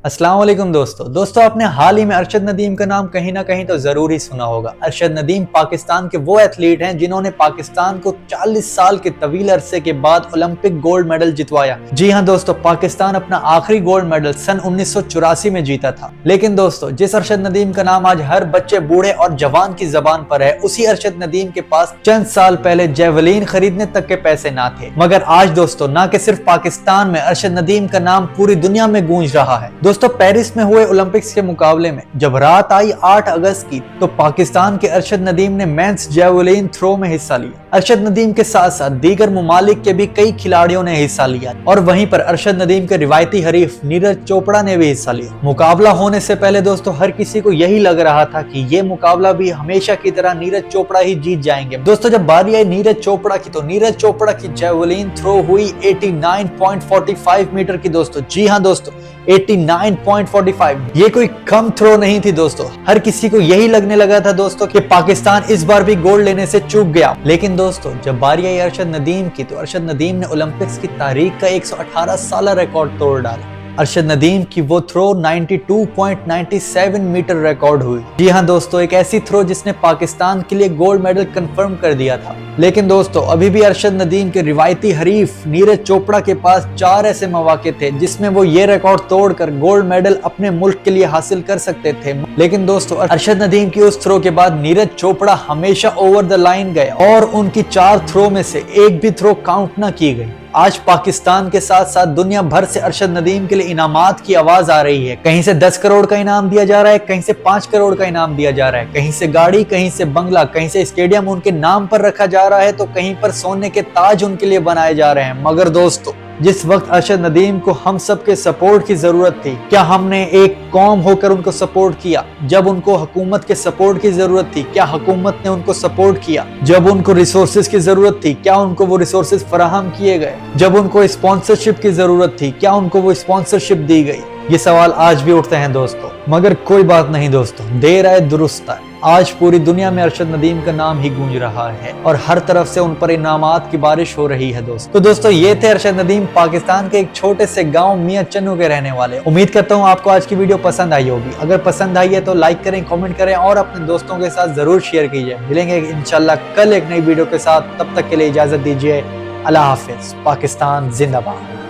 अस्सलाम वालेकुम दोस्तों आपने हाल ही में अरशद नदीम का नाम कहीं ना कहीं तो जरूर ही सुना होगा। अरशद नदीम पाकिस्तान के वो एथलीट हैं जिन्होंने पाकिस्तान को 40 साल के तवील अरसे के बाद ओलंपिक गोल्ड मेडल जितवाया। जी हाँ दोस्तों, पाकिस्तान अपना आखिरी गोल्ड मेडल सन 1984 में जीता था। लेकिन दोस्तों, जिस अरशद नदीम का नाम आज हर बच्चे, बूढ़े और जवान की जबान पर है, उसी अरशद नदीम के पास चंद साल पहले जेवलिन खरीदने तक के पैसे ना थे। मगर आज दोस्तों, ना कि सिर्फ पाकिस्तान में अरशद नदीम का नाम पूरी दुनिया में गूंज रहा है। दोस्तों, पेरिस में हुए ओलंपिक्स के मुकाबले में जब रात आई 8 अगस्त की, तो पाकिस्तान के अरशद नदीम ने मेंस जेवलिन थ्रो में हिस्सा लिया। अरशद नदीम के साथ साथ दीगर ममालिक के भी कई खिलाड़ियों ने हिस्सा लिया और वहीं पर अरशद नदीम के रिवायती हरीफ नीरज चोपड़ा ने भी हिस्सा लिया। मुकाबला होने से पहले दोस्तों, हर किसी को यही लग रहा था कि ये मुकाबला भी हमेशा की तरह नीरज चोपड़ा ही जीत जाएंगे। दोस्तों, जब बारी आई नीरज चोपड़ा की, तो नीरज चोपड़ा की जेवलिन थ्रो हुई 89.45 मीटर की। दोस्तों, जी हाँ दोस्तों, 89.45। ये कोई कम थ्रो नहीं थी दोस्तों। हर किसी को यही लगने लगा था दोस्तों कि पाकिस्तान इस बार भी गोल्ड लेने से चूक गया। लेकिन दोस्तों, जब बारी आई अरशद नदीम की, तो अरशद नदीम ने ओलंपिक्स की तारीख का 118 साल रिकॉर्ड तोड़ डाला। अरशद नदीम की वो थ्रो 92.97 मीटर रिकॉर्ड हुई। जी हाँ दोस्तों, एक ऐसी थ्रो जिसने पाकिस्तान के लिए गोल्ड मेडल कंफर्म कर दिया था। लेकिन दोस्तों, अभी भी अरशद नदीम के रिवायती हरीफ नीरज चोपड़ा के पास 4 ऐसे मौके थे जिसमें वो ये रिकॉर्ड तोड़कर गोल्ड मेडल अपने मुल्क के लिए हासिल कर सकते थे। लेकिन दोस्तों, अरशद नदीम की उस थ्रो के बाद नीरज चोपड़ा हमेशा ओवर द लाइन गए और उनकी 4 थ्रो में से एक भी थ्रो काउंट न की गई। आज पाकिस्तान के साथ साथ दुनिया भर से अरशद नदीम के लिए इनामात की आवाज आ रही है। कहीं से 10 करोड़ का इनाम दिया जा रहा है, कहीं से 5 करोड़ का इनाम दिया जा रहा है, कहीं से गाड़ी, कहीं से बंगला, कहीं से स्टेडियम उनके नाम पर रखा जा रहा है, तो कहीं पर सोने के ताज उनके लिए बनाए जा रहे हैं। मगर दोस्तों, जिस वक्त अरशद नदीम को हम सब के सपोर्ट की जरूरत थी, क्या हमने एक कौम होकर उनको सपोर्ट किया? जब उनको हुकूमत के सपोर्ट की जरूरत थी, क्या हुकूमत ने उनको सपोर्ट किया? जब उनको रिसोर्सेज की जरूरत थी, क्या उनको वो रिसोर्सेज फराहम किए गए? जब उनको स्पॉन्सरशिप की जरूरत थी, क्या उनको वो स्पॉन्सरशिप दी गई? ये सवाल आज भी उठते हैं दोस्तों। मगर कोई बात नहीं दोस्तों, देर आए दुरुस्त आए। आज पूरी दुनिया में अरशद नदीम का नाम ही गूंज रहा है और हर तरफ से उन पर इनामात की बारिश हो रही है दोस्तों। तो दोस्तों, ये थे अरशद नदीम, पाकिस्तान के एक छोटे से गांव मियां चन्नू के रहने वाले। उम्मीद करता हूँ आपको आज की वीडियो पसंद आई होगी। अगर पसंद आई है तो लाइक करें, कमेंट करें और अपने दोस्तों के साथ जरूर शेयर कीजिए। मिलेंगे इंशाल्लाह कल एक नई वीडियो के साथ। तब तक के लिए इजाजत दीजिए। अल्लाह हाफिज। पाकिस्तान जिंदाबाद।